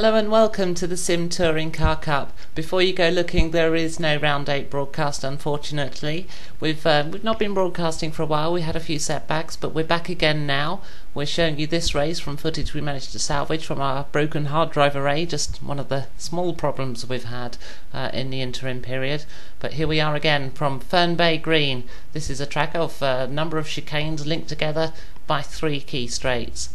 Hello and welcome to the Sim Touring Car Cup. Before you go looking, there is no round 8 broadcast, unfortunately. We've not been broadcasting for a while. We had a few setbacks, but we're back again now. We're showing you this race from footage we managed to salvage from our broken hard drive array, just one of the small problems we've had in the interim period. But here we are again from Fern Bay Green. This is a track of a number of chicanes linked together by 3 key straights.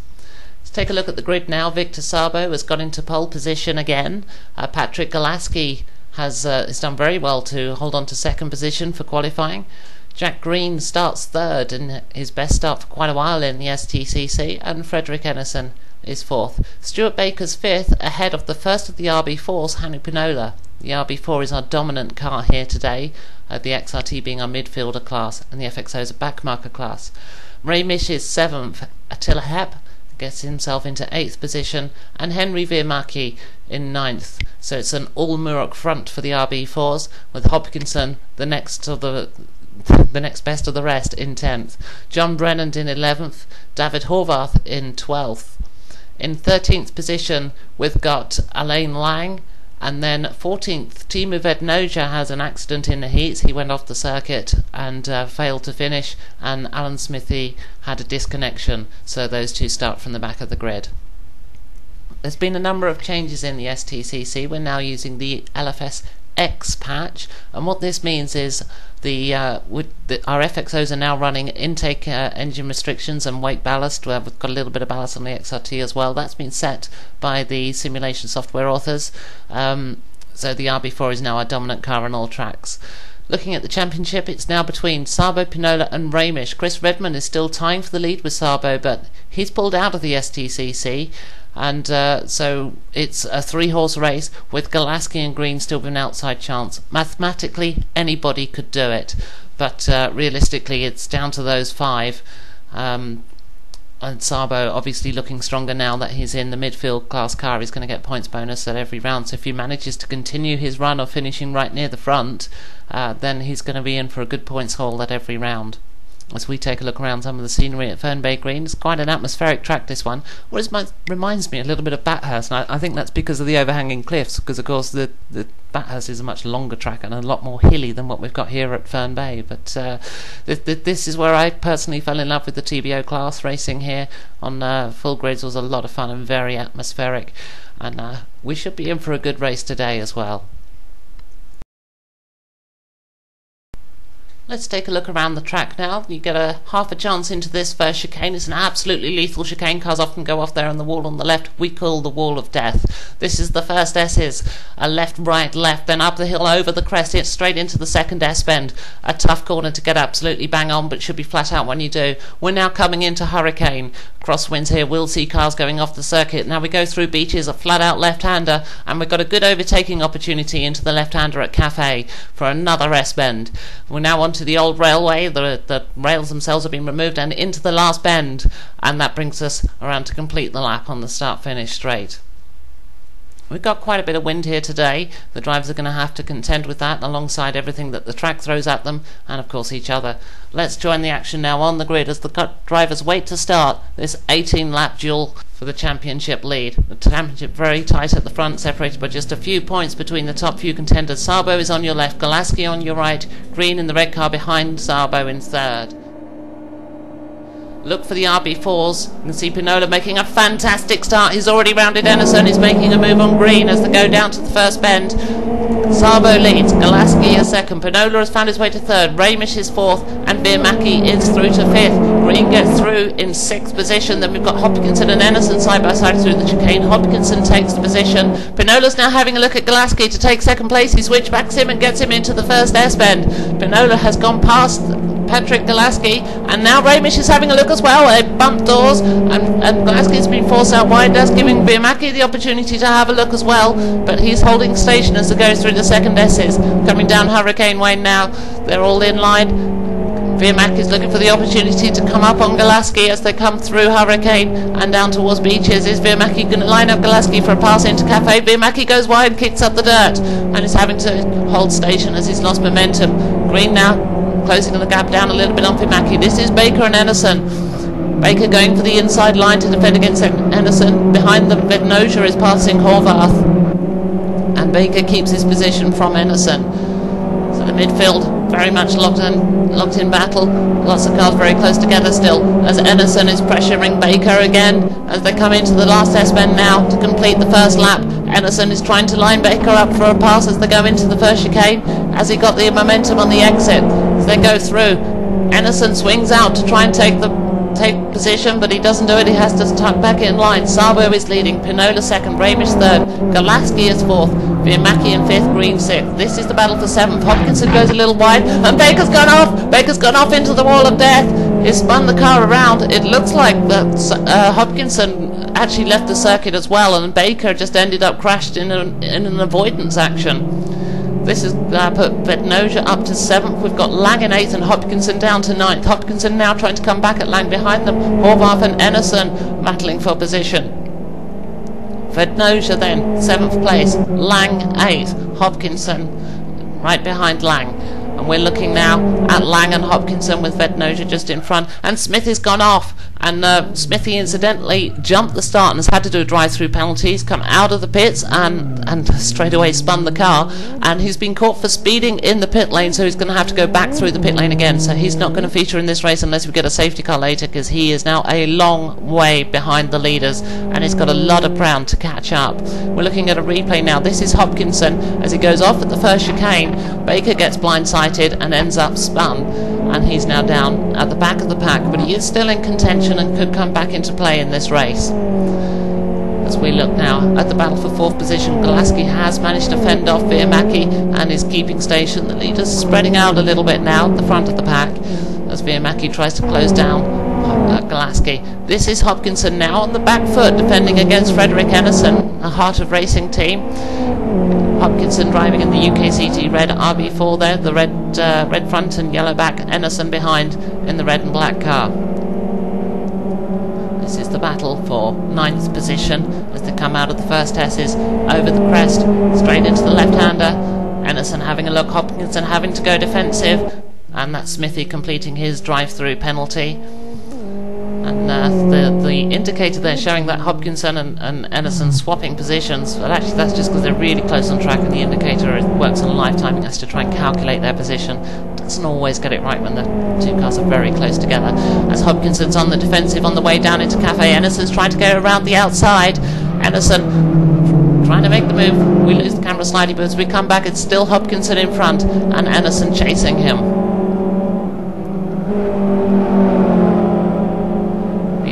Let's take a look at the grid now. Victor Sabo has got into pole position again. Patrick Galaski has done very well to hold on to second position for qualifying. Jack Green starts third in his best start for quite a while in the STCC, and Frederick Ennison is fourth. Stuart Baker's fifth, ahead of the first of the RB4s, Hannu Pinola. The RB4 is our dominant car here today, the XRT being our midfielder class, and the FXO is a backmarker class. Ray Mish is seventh. Attila Hepp gets himself into 8th position, and Henry Virmaki in 9th. So it's an all-Murok front for the RB4s, with Hopkinson the next best of the rest in 10th. John Brennan in 11th, David Horvath in 12th. In 13th position we've got Alain Lang, and then 14th, Timu Vednoja has an accident in the heats. He went off the circuit and failed to finish, and Alan Smithy had a disconnection, so those two start from the back of the grid. There's been a number of changes in the STCC. We're now using the LFS X patch, and what this means is our FXOs are now running intake engine restrictions and weight ballast. We've got a little bit of ballast on the XRT as well. That's been set by the simulation software authors, so the RB4 is now our dominant car on all tracks. Looking at the championship, it's now between Sabo, Pinola and Ramish. Chris Redmond is still tying for the lead with Sabo, but he's pulled out of the STCC, and so it's a 3-horse race with Galaski and Green still with an outside chance. Mathematically, anybody could do it, but realistically it's down to those 5. And Sabo obviously looking stronger now that he's in the midfield class car. He's going to get points bonus at every round, so if he manages to continue his run of finishing right near the front, then he's going to be in for a good points haul at every round. As we take a look around some of the scenery at Fern Bay Green, it's quite an atmospheric track, this one. Reminds me a little bit of Bathurst, and I think that's because of the overhanging cliffs, because of course the Bathurst is a much longer track and a lot more hilly than what we've got here at Fern Bay. But this is where I personally fell in love with the TBO class. Racing here on full grids was a lot of fun and very atmospheric, and we should be in for a good race today as well. Let's take a look around the track now. You get half a chance into this first chicane. It's an absolutely lethal chicane. Cars often go off there on the wall on the left. We call the wall of death. This is the first S's. A left, right, left, then up the hill, over the crest, it's straight into the second S bend. A tough corner to get absolutely bang on, but should be flat out when you do. We're now coming into Hurricane. Crosswinds here, we'll see cars going off the circuit. Now we go through Beaches, a flat out left-hander, and we've got a good overtaking opportunity into the left-hander at Cafe for another S bend. We're now onto the old railway. The rails themselves have been removed, and into the last bend, and that brings us around to complete the lap on the start-finish straight. We've got quite a bit of wind here today. The drivers are going to have to contend with that alongside everything that the track throws at them, and of course each other. Let's join the action now on the grid as the drivers wait to start this 18-lap duel for the championship lead. The championship very tight at the front, separated by just a few points between the top few contenders. Sabo is on your left, Galaski on your right, Green in the red car behind Sabo in third. Look for the RB4s. You can see Pinola making a fantastic start. He's already rounded Ennison. He's making a move on Green as they go down to the first bend. Sabo leads. Galaski is second. Pinola has found his way to third. Ramish is fourth. And Virmaki is through to fifth. Green gets through in 6th position. Then we've got Hopkinson and Ennison side by side through the chicane. Hopkinson takes the position. Pinola's now having a look at Galaski to take second place. He switchbacks him and gets him into the first S bend. Pinola has gone past Patrick Galaski, and now Ramish is having a look as well. They bump doors, and Galaski's been forced out wide. That's giving Virmaki the opportunity to have a look as well, but he's holding station as they go through the second S's. Coming down Hurricane Way now, they're all in line. Virmaki is looking for the opportunity to come up on Galaski as they come through Hurricane and down towards Beaches. Is Virmaki going to line up Galaski for a pass into Cafe? Virmaki goes wide, kicks up the dirt, and is having to hold station as he's lost momentum. Green now closing the gap down a little bit on Virmaki. This is Baker and Ennison. Baker going for the inside line to defend against Enerson. Behind them, Vednoja is passing Horvath, and Baker keeps his position from Enerson. So the midfield very much locked in battle. Lots of cars very close together still, as Enerson is pressuring Baker again as they come into the last S-bend now to complete the first lap. Enerson is trying to line Baker up for a pass as they go into the first chicane, as he got the momentum on the exit as they go through. Enerson swings out to try and take position, but he doesn't do it. He has to tuck back in line. Sabo is leading, Pinola second, Ramish third, Golaski is fourth, Virmaki in fifth, Green sixth. This is the battle for seventh. Hopkinson goes a little wide, and Baker's gone off. Baker's gone off into the wall of death. He's spun the car around. It looks like that Hopkinson actually left the circuit as well, and Baker just ended up crashed in an avoidance action. This has put Vednoja up to 7th. We've got Lang in 8th and Hopkinson down to 9th. Hopkinson now trying to come back at Lang behind them. Horvath and Enerson battling for position. Vednoja then 7th place. Lang 8th. Hopkinson right behind Lang. And we're looking now at Lang and Hopkinson with Vednoja just in front. And Smithy's gone off. And Smithy incidentally jumped the start and has had to do a drive-through penalty. He's come out of the pits and straight away spun the car. And he's been caught for speeding in the pit lane, so he's going to have to go back through the pit lane again. So he's not going to feature in this race unless we get a safety car later, because he is now a long way behind the leaders and he's got a lot of ground to catch up. We're looking at a replay now. This is Hopkinson as he goes off at the first chicane. Baker gets blindsided and ends up spun, and he's now down at the back of the pack, but he is still in contention and could come back into play in this race. As we look now at the battle for 4th position, Golaski has managed to fend off Virmaki and is keeping station. The leaders spreading out a little bit now at the front of the pack as Virmaki tries to close down Golaski. This is Hopkinson now on the back foot defending against Frederick Enerson, a Heart of Racing team. Hopkinson driving in the UKCT red RB4 there, the red front and yellow back, Enerson behind in the red and black car. This is the battle for 9th position as they come out of the first S's over the crest, straight into the left-hander. Enerson having a look, Hopkinson having to go defensive, and that's Smithy completing his drive-through penalty. And the indicator there showing that Hopkinson and Enerson swapping positions, but actually that's just because they're really close on track, and the indicator works on live timing as to try and calculate their position. Doesn't always get it right when the two cars are very close together. As Hopkinson's on the defensive on the way down into Cafe, Enerson's trying to go around the outside. Enerson trying to make the move. We lose the camera slightly, but as we come back it's still Hopkinson in front and Enerson chasing him.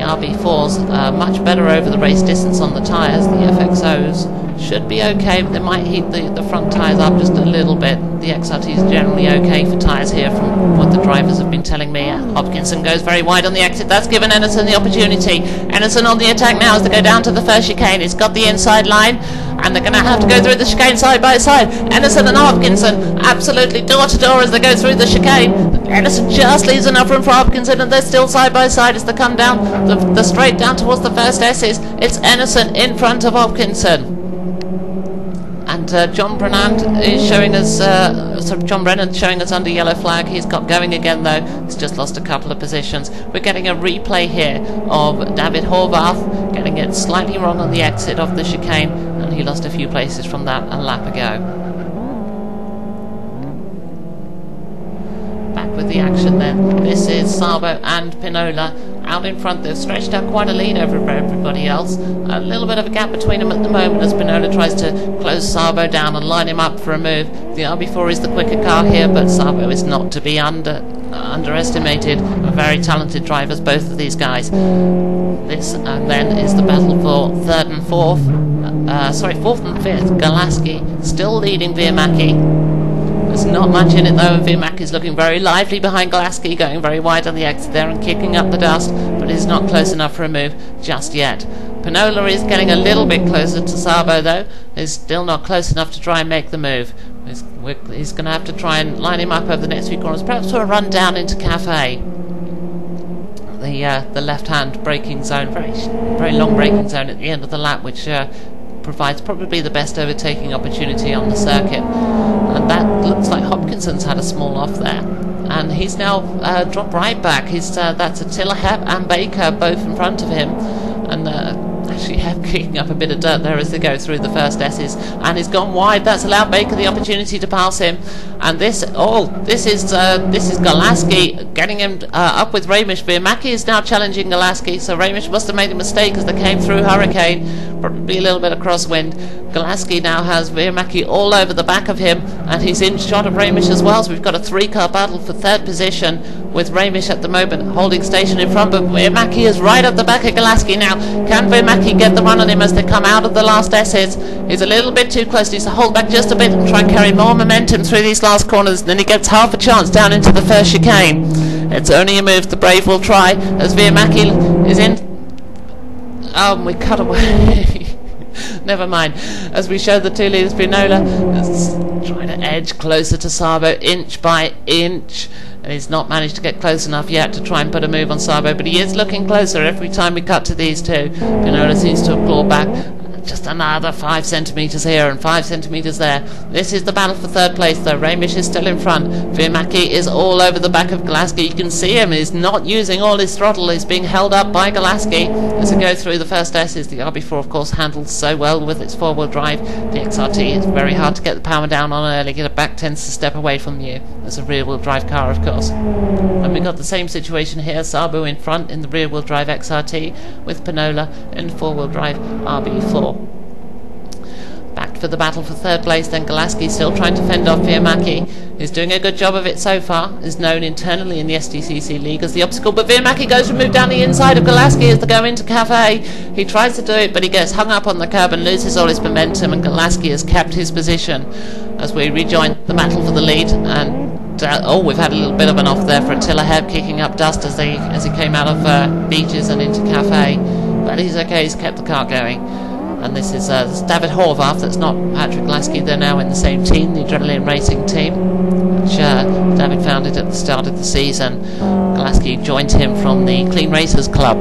RB4s are much better over the race distance on the tyres. The FXOs should be okay, but they might heat the front tyres up just a little bit. The XRT is generally okay for tyres here from what the drivers have been telling me. Hopkinson goes very wide on the exit. That's given Enerson the opportunity. Enerson on the attack now as they go down to the first chicane. He's got the inside line and they're going to have to go through the chicane side by side. Enerson and Hopkinson absolutely door to door as they go through the chicane. Enerson just leaves enough room for Hopkinson and they're still side by side as they come down the straight down towards the first S's. It's Enerson in front of Hopkinson. And John Brennan is showing us, John Brennan showing us under yellow flag. He's got going again though. He's just lost a couple of positions. We're getting a replay here of David Horvath getting it slightly wrong on the exit of the chicane, and he lost a few places from that a lap ago. Back with the action then. This is Sabo and Pinola out in front. They've stretched out quite a lead over everybody else. A little bit of a gap between them at the moment as Pinola tries to close Sabo down and line him up for a move. The RB4 is the quicker car here, but Sabo is not to be underestimated. Very talented drivers, both of these guys. This and then is the battle for 3rd and 4th. 4th and 5th. Golaski still leading Virmaki. There's not much in it though, and Virmaki is looking very lively behind Golaski, going very wide on the exit there and kicking up the dust, but is not close enough for a move just yet. Pinola is getting a little bit closer to Sabo though, is still not close enough to try and make the move. He's going to have to try and line him up over the next few corners, perhaps for a run down into Cafe. The left-hand braking zone, very long braking zone at the end of the lap, which provides probably the best overtaking opportunity on the circuit. And and that looks like Hopkinson's had a small off there, and he's now dropped right back. That's Attila, Hep and Baker both in front of him, and actually Hep kicking up a bit of dirt there as they go through the first S's, and he's gone wide. That's allowed Baker the opportunity to pass him, and this is Golaski getting him up with Ramish. Virmaki is now challenging Golaski, so Ramish must have made a mistake as they came through Hurricane, probably a little bit of crosswind. Golaski now has Virmaki all over the back of him, and he's in shot of Ramish as well, so we've got a 3-car battle for third position, with Ramish at the moment holding station in front, but Virmaki is right at the back of Golaski now. Can Virmaki get the run on him as they come out of the last S's? He's a little bit too close, needs to hold back just a bit and try and carry more momentum through these last corners, and then he gets half a chance down into the first chicane. It's only a move the brave will try, as Virmaki is in. Oh, we cut away. Never mind. As we show the two leaders, Pinola is trying to edge closer to Sabo inch by inch, and he's not managed to get close enough yet to try and put a move on Sabo, but he is looking closer every time we cut to these two. Pinola seems to have clawed back just another 5 centimetres here and 5 centimetres there. This is the battle for third place though. Ramish is still in front. Virmaki is all over the back of Golaski. You can see him, he's not using all his throttle, he's being held up by Golaski as he goes through the first S's. The RB4 of course handles so well with its 4-wheel drive. The XRT is very hard to get the power down on early, the back tends to step away from you. There's a rear-wheel drive car of course. And we got the same situation here, Sabo in front in the rear-wheel drive XRT with Pinola in 4-wheel drive RB4. Back for the battle for third place then. Golaski still trying to fend off Virmaki. He's doing a good job of it so far. Is known internally in the STCC league as the obstacle, but Virmaki goes to move down the inside of Golaski as they go into Cafe. He tries to do it, but he gets hung up on the curb and loses all his momentum, and Golaski has kept his position as we rejoin the battle for the lead. And we've had a little bit of an off there for Attila Heb, kicking up dust as he came out of Beaches and into Cafe, but he's okay, he's kept the car going. And this is David Horvath, that's not Patrick Golaski. They're now in the same team, the Adrenaline Racing team, which David founded at the start of the season. Golaski joined him from the Clean Racers Club,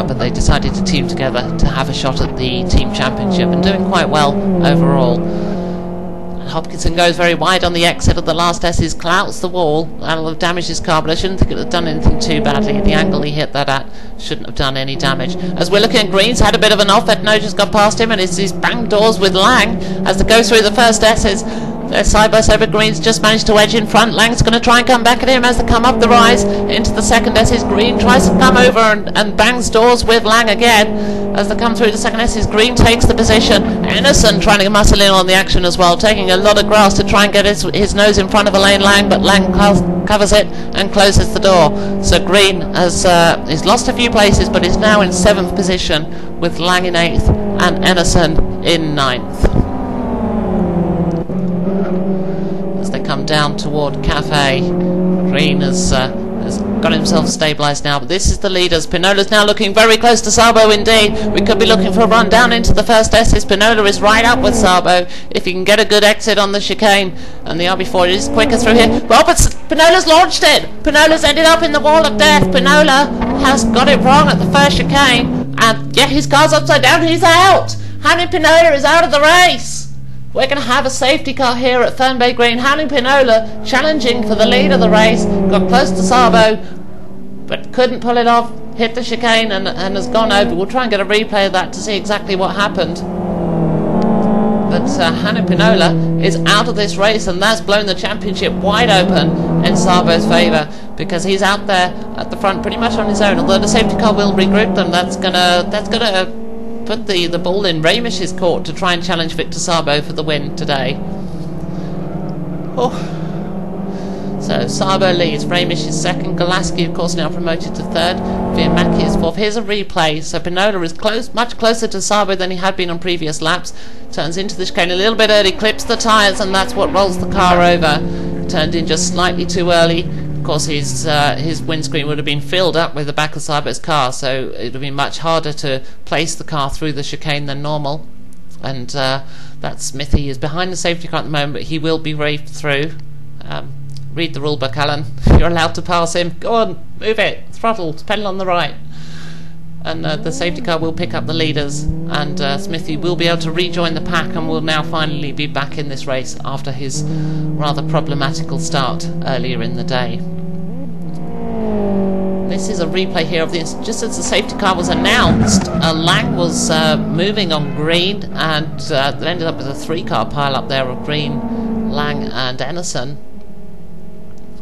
but they decided to team together to have a shot at the team championship, and doing quite well overall. And Hopkinson goes very wide on the exit of the last S's, clouts the wall. That'll have damaged his car, but I shouldn't think it would have done anything too badly. The angle he hit that at shouldn't have done any damage. As we're looking at Green's had a bit of an off. Edno just got past him, and he's banged doors with Lang as they go through the first S's. They're side by side, but Green's just managed to edge in front. Lang's going to try and come back at him as they come up the rise into the second S's. Green tries to come over and bangs doors with Lang again as they come through the second S's. Green takes the position. Enerson trying to muscle in on the action as well, taking a lot of grass to try and get his nose in front of Elaine Lang, but Lang covers it and closes the door. So Green has he's lost a few places, but is now in 7th position with Lang in 8th and Enerson in 9th. As they come down toward Cafe, Green has got himself stabilised now, but this is the leaders. Pinola's now looking very close to Sabo indeed. We could be looking for a run down into the first S's. Pinola is right up with Sabo if he can get a good exit on the chicane, and the RB4 is quicker through here. Well, but Pinola's launched it. Pinola's ended up in the wall of death. Pinola has got it wrong at the first chicane, and yeah, his car's upside down. He's out. Hanley Pinola is out of the race. We're going to have a safety car here at Fern Bay Green. Hanley Pinola challenging for the lead of the race. Got close to Sabo, but couldn't pull it off. Hit the chicane and has gone over. We'll try and get a replay of that to see exactly what happened. But Hanley Pinola is out of this race, and that's blown the championship wide open in Sabo's favour, because he's out there at the front pretty much on his own. Although the safety car will regroup them, that's gonna put the ball in Ramish's court to try and challenge Victor Sabo for the win today. Oh. So Sabo leads, Ramish is second, Golaski of course now promoted to third, Virmaki is fourth. Here's a replay. So Pinola is much closer to Sabo than he had been on previous laps. Turns into the chicane a little bit early, clips the tyres, and that's what rolls the car over. Turned in just slightly too early. Of course his windscreen would have been filled up with the back of Sabo's car, so it would have been much harder to place the car through the chicane than normal. And that Smithy is behind the safety car at the moment, but he will be raced through. Read the rule book, Alan. You're allowed to pass him. Go on, move it. Throttle, it's pedal on the right. and the safety car will pick up the leaders, and Smithy will be able to rejoin the pack and will now finally be back in this race after his rather problematical start earlier in the day. This is a replay here of this. Just as the safety car was announced, Lang was moving on green, and they ended up with a 3-car pile up there of Green, Lang and Enerson.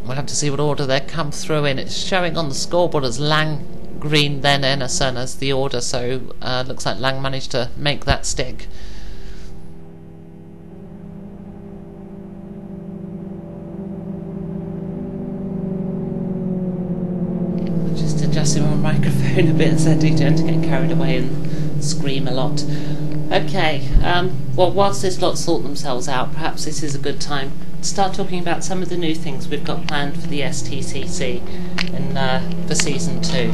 We'll have to see what order they come through in. It's showing on the scoreboard as Lang, Green, then Enerson as the order, so looks like Lang managed to make that stick. Just adjusting my microphone a bit, so I do tend to get carried away and scream a lot. Okay, well, whilst this lot sort themselves out, perhaps this is a good time to start talking about some of the new things we've got planned for the STCC for Season 2.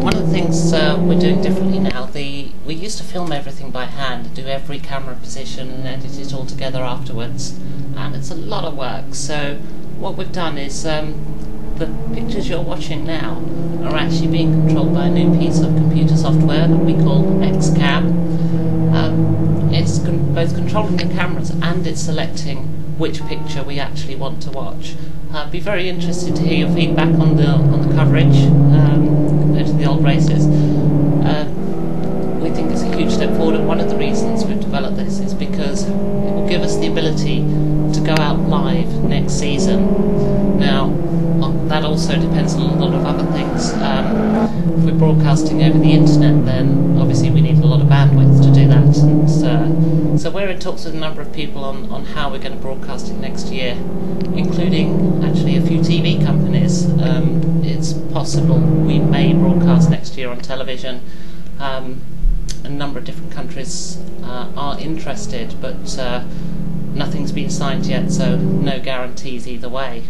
One of the things we're doing differently now, we used to film everything by hand, do every camera position and edit it all together afterwards, and it's a lot of work. So what we've done is the pictures you're watching now are actually being controlled by a new piece of computer software that we call XCam. It's both controlling the cameras and it's selecting which picture we actually want to watch. I'd be very interested to hear your feedback on the coverage compared to the old races. We think it's a huge step forward, and one of the reasons we've developed this is because it will give us the ability to go out live next season. Now, that also depends on a lot of other things. If we're broadcasting over the internet, then obviously we need a lot of bandwidth to do that. And so we're in talks with a number of people on how we're going to broadcast it next year, including actually a few TV companies. It's possible we may broadcast next year on television. A number of different countries are interested, but nothing's been signed yet, so no guarantees either way.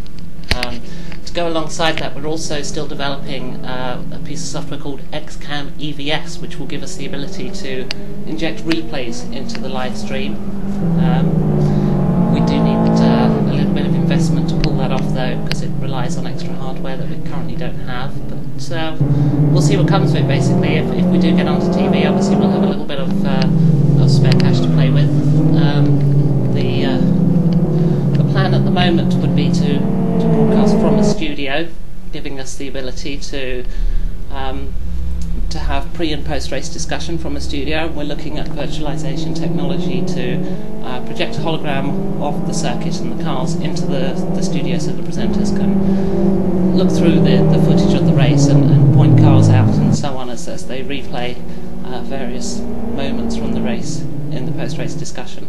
To go alongside that, we're also still developing a piece of software called XCam EVS, which will give us the ability to inject replays into the live stream. We do need a little bit of investment to pull that off, though, because it relies on extra hardware that we currently don't have. But we'll see what comes of it, basically. If we do get onto TV, obviously we'll have a little bit of spare cash to play with. The plan at the moment would be to broadcast from a studio, giving us the ability to have pre and post race discussion from a studio. We're looking at virtualization technology to project a hologram of the circuit and the cars into the studio, so the presenters can look through the footage of the race and point cars out and so on as they replay various moments from the race in the post race discussion.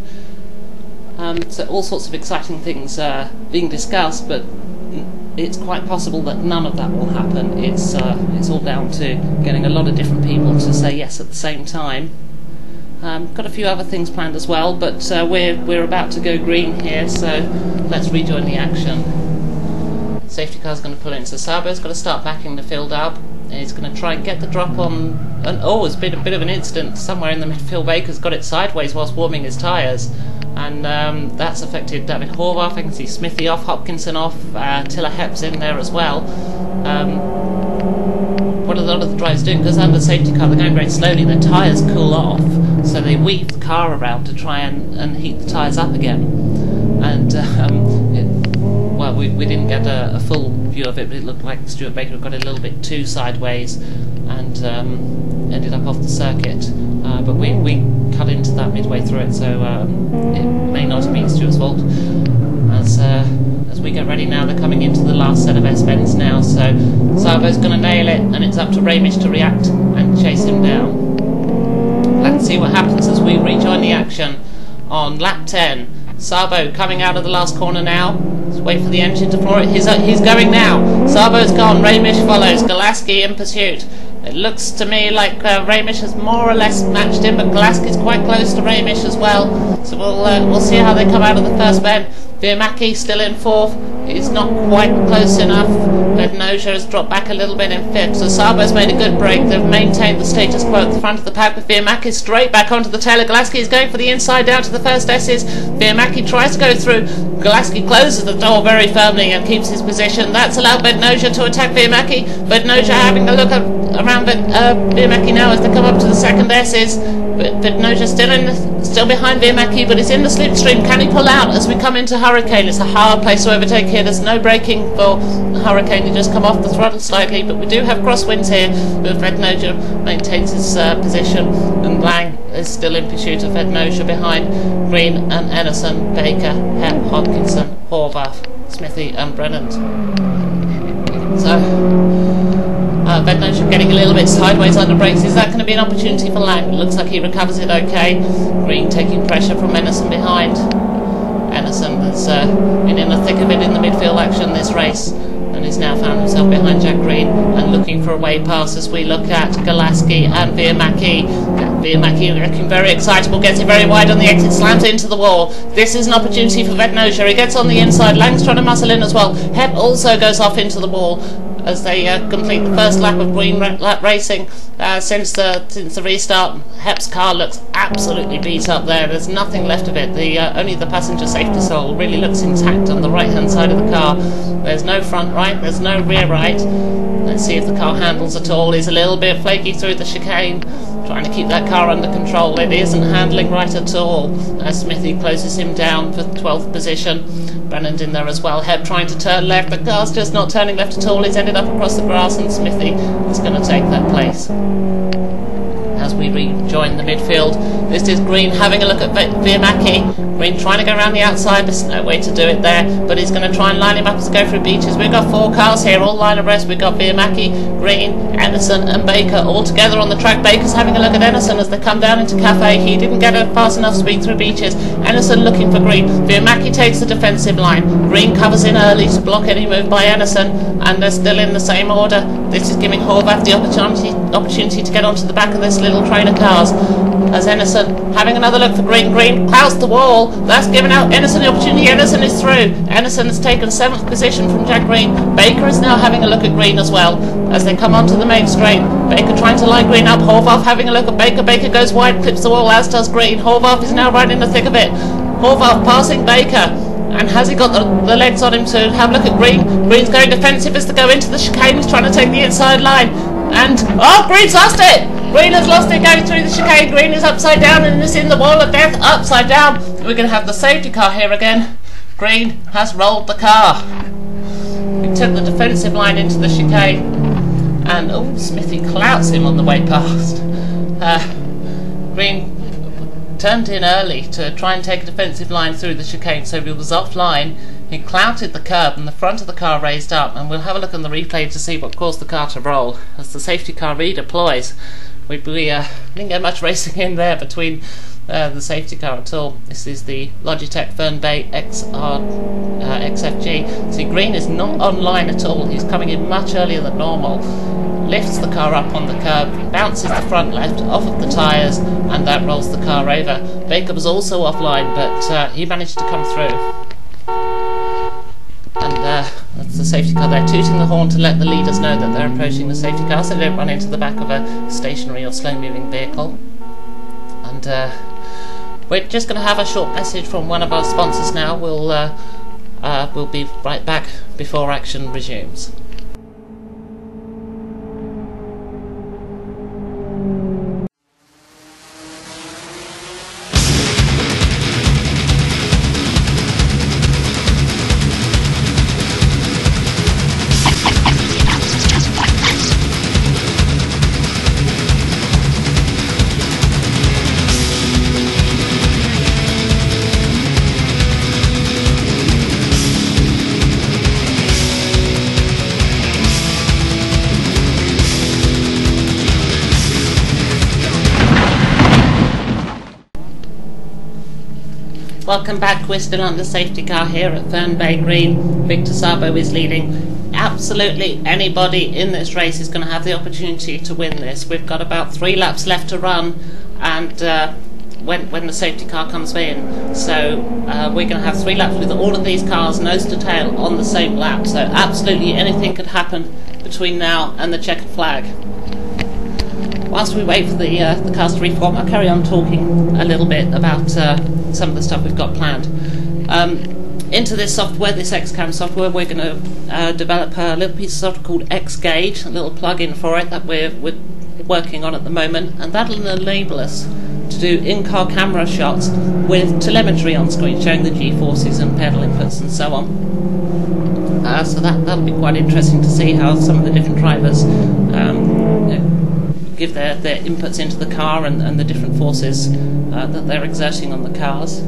So all sorts of exciting things being discussed, but it's quite possible that none of that will happen. It's all down to getting a lot of different people to say yes at the same time. Got a few other things planned as well, but we're about to go green here, so let's rejoin the action. Safety car's going to pull in, so Sabo's got to start backing the field up. And he's going to try and get the drop on. And there's been a bit of an incident somewhere in the midfield. Baker's got it sideways whilst warming his tyres, and that's affected David Horvath. I can see Smithy off, Hopkinson off, Tiller Hep's in there as well. What are a lot of the drivers doing? Because under the safety car they're going very slowly, their tyres cool off, so they weave the car around to try and heat the tyres up again. And well, we didn't get a full view of it, but it looked like Stuart Baker got a little bit too sideways and ended up off the circuit. But we cut into that midway through it, so it may not have been Stuart's fault. As we get ready now, they're coming into the last set of S-bends now, so Sabo's going to nail it, and it's up to Ramish to react and chase him down. Let's see what happens as we rejoin the action on lap 10. Sabo coming out of the last corner now. Let's wait for the engine to floor it. He's going now. Sabo's gone. Ramish follows. Galaski in pursuit. It looks to me like Ramish has more or less matched him, but Galaski's quite close to Ramish as well. So we'll see how they come out of the first bend. Virmaki still in fourth. He's not quite close enough. Bednoja has dropped back a little bit in fifth. So Sabo's made a good break. They've maintained the status quo at the front of the pack with Virmaki straight back onto the tail of Golaski. He's going for the inside down to the first S's. Virmaki tries to go through. Golaski closes the door very firmly and keeps his position. That's allowed Bednoja to attack Virmaki. Bednoja having a look around Virmaki now as they come up to the second S's. Bednoja still behind Virmaki, but he's in the slipstream. Can he pull out as we come into Hurricane? It's a hard place to overtake here. There's no braking for Hurricane. He just come off the throttle slightly, but we do have crosswinds here. But Bednoja maintains his position, and Lang is still in pursuit of Bednoja behind Green and Ennison, Baker, Hep, Hodkinson, Horvath, Smithy and Brennan. So Bednoja getting a little bit sideways under brakes. Is that going to be an opportunity for Lang? It looks like he recovers it okay. Green taking pressure from Ennison behind. Ennison has been in the thick of it in the midfield action this race, and he's now found himself behind Jack Green and looking for a way past as we look at Golaski and Virmaki. Virmaki looking very excitable, gets it very wide on the exit, slams into the wall. This is an opportunity for Bednoja. He gets on the inside. Lang's trying to muscle in as well. Hep also goes off into the wall as they complete the first lap of green lap racing since the restart. Hep's car looks absolutely beat up there. There's nothing left of it. Only the passenger safety sole really looks intact on the right hand side of the car. There's no front right, there's no rear right. Let's see if the car handles at all. He's a little bit flaky through the chicane, trying to keep that car under control. It isn't handling right at all as Smithy closes him down for 12th position. Brennan's in there as well. Hep trying to turn left. The car's just not turning left at all. He's ended up across the grass, and Smithy is going to take that place. As we rejoin the midfield, this is Green having a look at Virmaki. Green trying to go around the outside. There's no way to do it there, but he's going to try and line him up as we go through beaches. We've got 4 cars here, all line abreast. We've got Virmaki, Green, Ennison and Baker all together on the track. Baker's having a look at Ennison as they come down into Cafe. He didn't get a fast enough speed through beaches. Ennison looking for Green. Virmaki takes the defensive line. Green covers in early to block any move by Ennison, and they're still in the same order. This is giving Horvath the opportunity to get onto the back of this little train of cars. As Ennison having another look for Green. Green ploughs the wall. That's given out Ennison the opportunity. Ennison is through. Ennison has taken 7th position from Jack Green. Baker is now having a look at Green as well as they come onto the main straight. Baker trying to line Green up. Horvath having a look at Baker. Baker goes wide, clips the wall, as does Green. Horvath is now right in the thick of it. Horvath passing Baker. And has he got the legs on him to have a look at Green? Green's going defensive as they go into the chicane. He's trying to take the inside line. And, oh, Green's lost it! Green has lost it going through the chicane. Green is upside down and is in the wall of death, upside down. We're going to have the safety car here again. Green has rolled the car. He took the defensive line into the chicane. And, oh, Smithy clouts him on the way past. Green turned in early to try and take a defensive line through the chicane, so he was offline. He clouted the curb and the front of the car raised up, and we'll have a look on the replay to see what caused the car to roll as the safety car redeploys. We didn't get much racing in there between the safety car at all. This is the Logitech Fern Bay XFG. See, Green is not online at all. He's coming in much earlier than normal. Lifts the car up on the curb, bounces the front left off of the tyres, and that rolls the car over. Baker was also offline, but he managed to come through. And that's the safety car there, tooting the horn to let the leaders know that they're approaching the safety car so they don't run into the back of a stationary or slow-moving vehicle. And we're just going to have a short message from one of our sponsors now. We'll be right back before action resumes. Welcome back. We're still on the safety car here at Fern Bay Green. Victor Sabo is leading. Absolutely anybody in this race is going to have the opportunity to win this. We've got about 3 laps left to run, and when the safety car comes in. So we're going to have 3 laps with all of these cars nose to tail on the same lap. So absolutely anything could happen between now and the checkered flag. Whilst we wait for the cars to reform, I'll carry on talking a little bit about some of the stuff we've got planned. Into this software, this XCAM software, we're going to develop a little piece of software called XGauge, a little plug-in for it that we're working on at the moment, and that'll enable us to do in-car camera shots with telemetry on screen showing the G-forces and pedal inputs and so on. So that'll be quite interesting to see how some of the different drivers give their inputs into the car and the different forces that they're exerting on the cars.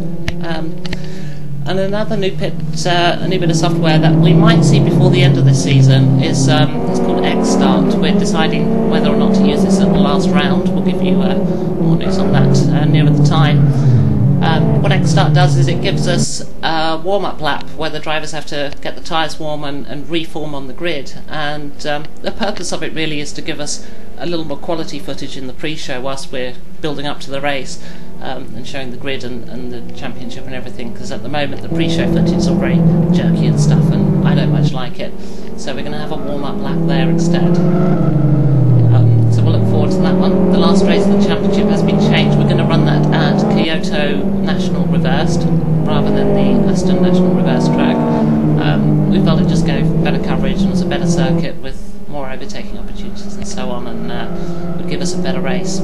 And another new bit of software that we might see before the end of this season is it's called X-Start. We're deciding whether or not to use this at the last round. We'll give you more news on that nearer the time. What X-Start does is it gives us a warm-up lap where the drivers have to get the tyres warm and reform on the grid. And the purpose of it really is to give us a little more quality footage in the pre-show whilst we're building up to the race. And showing the grid and the championship and everything, because at the moment the pre-show footage is all very jerky and stuff, and I don't much like it. So we're going to have a warm-up lap there instead. So we'll look forward to that one. The last race of the championship has been changed. We're going to run that at Kyoto National Reversed rather than the Aston National Reversed track. We felt it just gave better coverage and was a better circuit with more overtaking opportunities and so on, and would give us a better race.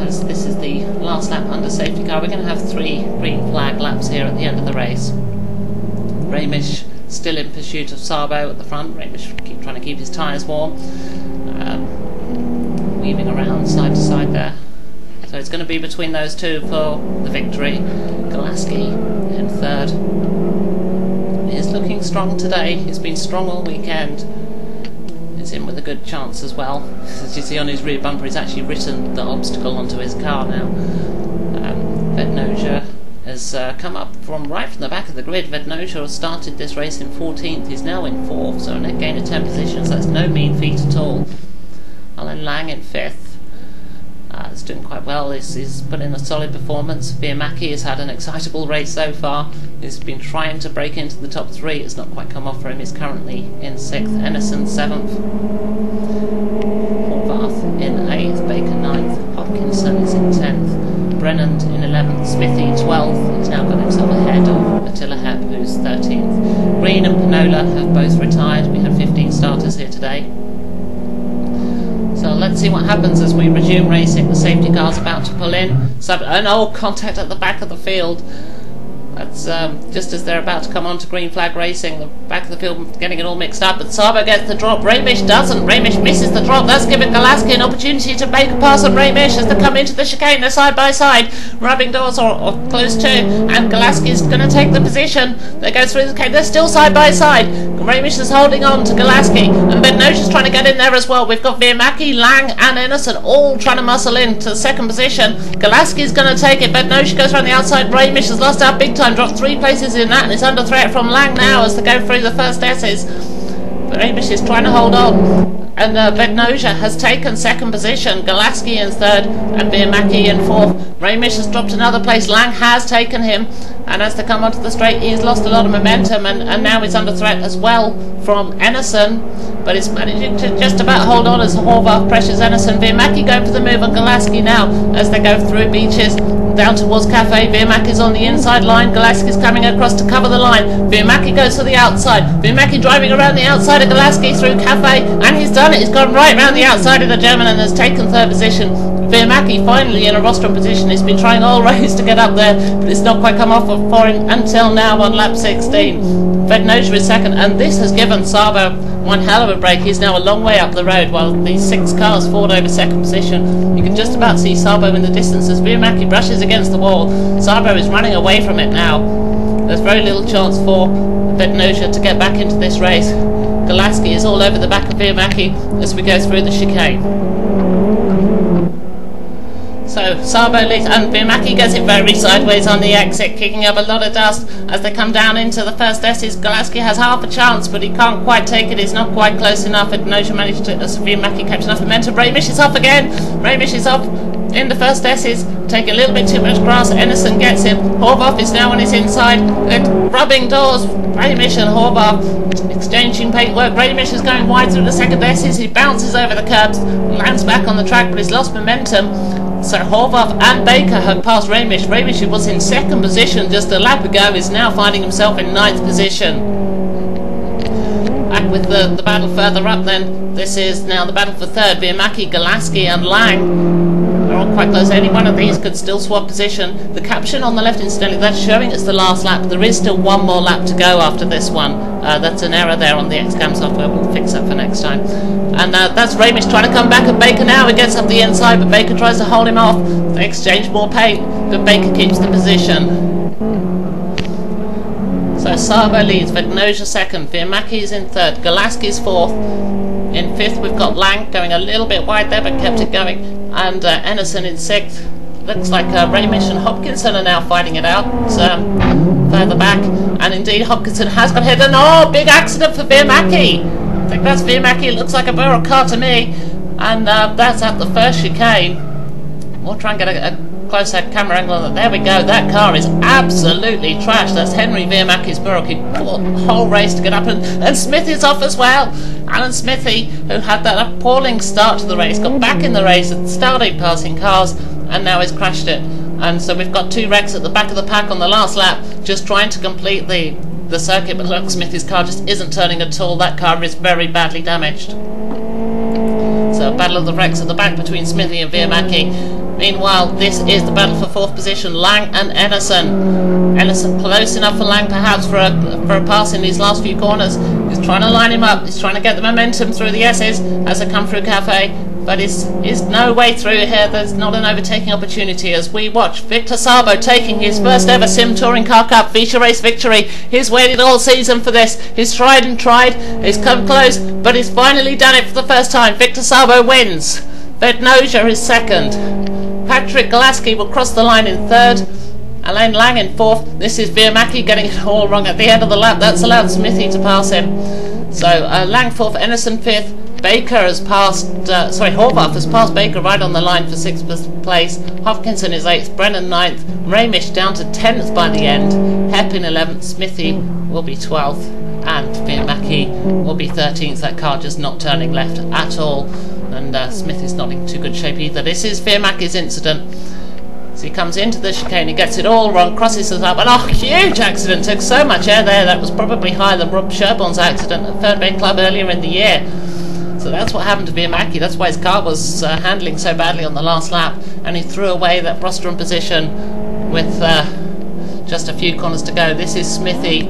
As this is the last lap under safety car, we're going to have 3 green flag laps here at the end of the race. Raimish still in pursuit of Sabo at the front. Raimish trying to keep his tyres warm, weaving around side to side there. So it's going to be between those two for the victory. Golaski in third. He's looking strong today. He's been strong all weekend. He's in with a good chance as well. As you see on his rear bumper, he's actually written the obstacle onto his car now. Vednoja has come up right from the back of the grid. Vednoja started this race in 14th. He's now in 4th, so a net gain of 10 positions. That's no mean feat at all. Alan Lang in 5th. He's doing quite well. He's put in a solid performance. Virmaki has had an excitable race so far. He's been trying to break into the top 3. It's not quite come off for him. He's currently in 6th. Ennison 7th. Horvath in 8th. Baker 9th. Hopkinson is in 10th. Brennan in 11th. Smithy 12th. He's now got himself ahead of Attila Hepp, who's 13th. Green and Pinola have both retired. We had 15 starters here today. So let's see what happens as we resume racing. The safety car's about to pull in. So an old contact at the back of the field. That's just as they're about to come on to green flag racing. The back of the field getting it all mixed up. But Sabo gets the drop. Raimish doesn't. Raimish misses the drop. That's giving Golaski an opportunity to make a pass on Raimish as they come into the chicane. They're side by side, rubbing doors or close to. And Golaski's going to take the position. They go through the chicane. They're still side by side. Raimish is holding on to Golaski, and Vednoja's trying to get in there as well. We've got Virmaki, Lang and Ennison all trying to muscle in to the second position. Golaski's going to take it. Vednoja goes around the outside. Raimish has lost out big time, dropped 3 places in that, and is under threat from Lang now as they go through the first S's. But Raimish is trying to hold on. And Vednoja has taken second position. Golaski in third and Virmaki in 4th. Raimish has dropped another place. Lang has taken him, and as they come onto the straight, he's lost a lot of momentum, and now he's under threat as well from Ennison, but he's managing to just about hold on as Horvath pressures Ennison. Virmaki going for the move on Golaski now as they go through beaches down towards Cafe. Virmaki's on the inside line. Golaski's coming across to cover the line. Virmaki goes to the outside. Virmaki driving around the outside of Golaski through Cafe, and he's done it. He's gone right round the outside of the German and has taken third position. Virmaki finally in a rostrum position. He's been trying all race to get up there, but it's not quite come off for him until now on lap 16. Vednoja is second, and this has given Sabo one hell of a break. He's now a long way up the road while these 6 cars fought over second position. You can just about see Sabo in the distance as Virmaki brushes against the wall. Sabo is running away from it now. There's very little chance for Vednoja to get back into this race. Golaski is all over the back of Virmaki as we go through the chicane. So Sabo leads, and Virmaki gets it very sideways on the exit, kicking up a lot of dust as they come down into the first S's. Golaski has half a chance, but he can't quite take it. He's not quite close enough. Vednoja managed to, as Virmaki kept enough momentum. Raimish is off again. Raimish is off. in the first S's, taking a little bit too much grass. Ennison gets him. Horvath is now on his inside. Rubbing doors. Ramish and Horvath exchanging paintwork. Ramish is going wide through the second S's. He bounces over the curbs, lands back on the track, but he's lost momentum. So Horvath and Baker have passed Ramish. Ramish, who was in second position just a lap ago, is now finding himself in ninth position. Back with the battle further up then. This is now the battle for third. Virmaki, Galaski and Lang are all quite close. Any one of these could still swap position. The caption on the left, incidentally, that's showing it's the last lap. There is still one more lap to go after this one. That's an error there on the XCAM software. We'll fix that for next time. And that's Ramish trying to come back at Baker now. He gets up the inside, but Baker tries to hold him off. They exchange more paint, but Baker keeps the position. So Sabo leads, Vednoja second, Virmaki is in third, Galaski is fourth. In fifth we've got Lang going a little bit wide there but kept it going, and Ennison in sixth. Looks like Ramish and Hopkinson are now fighting it out further back, and indeed Hopkinson has got hit, and big accident for Virmaki. I think that's Virmaki. It looks like a Burrow car to me, and that's at the first chicane. We'll try and get a closer camera angle on that. There we go. That car is absolutely trashed. That's Henry Virmaki's Burrow. He fought the whole race to get up, and Smith is off as well. Alan Smithy, who had that appalling start to the race, got back in the race and started passing cars, and now has crashed it. And so we've got two wrecks at the back of the pack on the last lap, just trying to complete the circuit. But look, Smithy's car just isn't turning at all. That car is very badly damaged. So a battle of the wrecks at the back between Smithy and Virmaki. Meanwhile, this is the battle for fourth position, Lang and Ennison. Ennison close enough for Lang perhaps for a pass in these last few corners. He's trying to line him up, he's trying to get the momentum through the S's as they come through Cafe, but is no way through here. There's not an overtaking opportunity as we watch Victor Sabo taking his first ever Sim Touring Car Cup feature race victory. He's waited all season for this. He's tried and tried, he's come close, but he's finally done it for the first time. Victor Sabo wins. Vednoja is second. Patrick Galaski will cross the line in third. Alain Lang in fourth. This is Virmaki getting it all wrong at the end of the lap. That's allowed Smithy to pass him. So Lang fourth, Ennison fifth. Baker has passed, Horvath has passed Baker right on the line for sixth place. Hopkinson is eighth, Brennan ninth. Ramish down to 10th by the end. Hepp in 11th. Smithy will be 12th. And Virmaki will be 13th. That car just not turning left at all. And Smithy's not in too good shape either. This is Virmaki's incident. So he comes into the chicane, he gets it all wrong, crosses us up, and huge accident. Took so much air there, that was probably higher than Rob Sherborne's accident at Fern Bay Club earlier in the year. So that's what happened to Virmaki. That's why his car was handling so badly on the last lap, and he threw away that rostrum position with just a few corners to go. This is Smithy.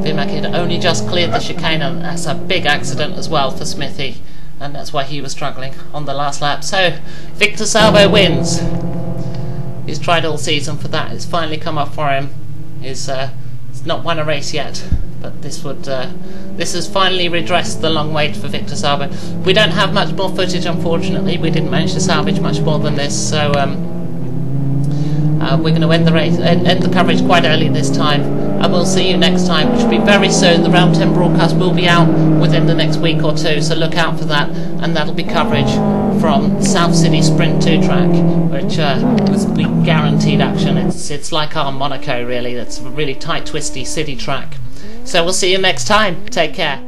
Virmaki had only just cleared the chicane, and that's a big accident as well for Smithy. And that's why he was struggling on the last lap. So Victor Sabo wins. He's tried all season for that. It's finally come up for him. He's not won a race yet, but this has finally redressed the long wait for Victor Sabo. We don't have much more footage, unfortunately. We didn't manage to salvage much more than this, so we're going to end the coverage quite early this time. I will see you next time, which will be very soon. The Round 10 broadcast will be out within the next week or two, so look out for that. And that'll be coverage from South City Sprint 2 track, which will be guaranteed action. It's like our Monaco, really. It's a really tight, twisty city track. So we'll see you next time. Take care.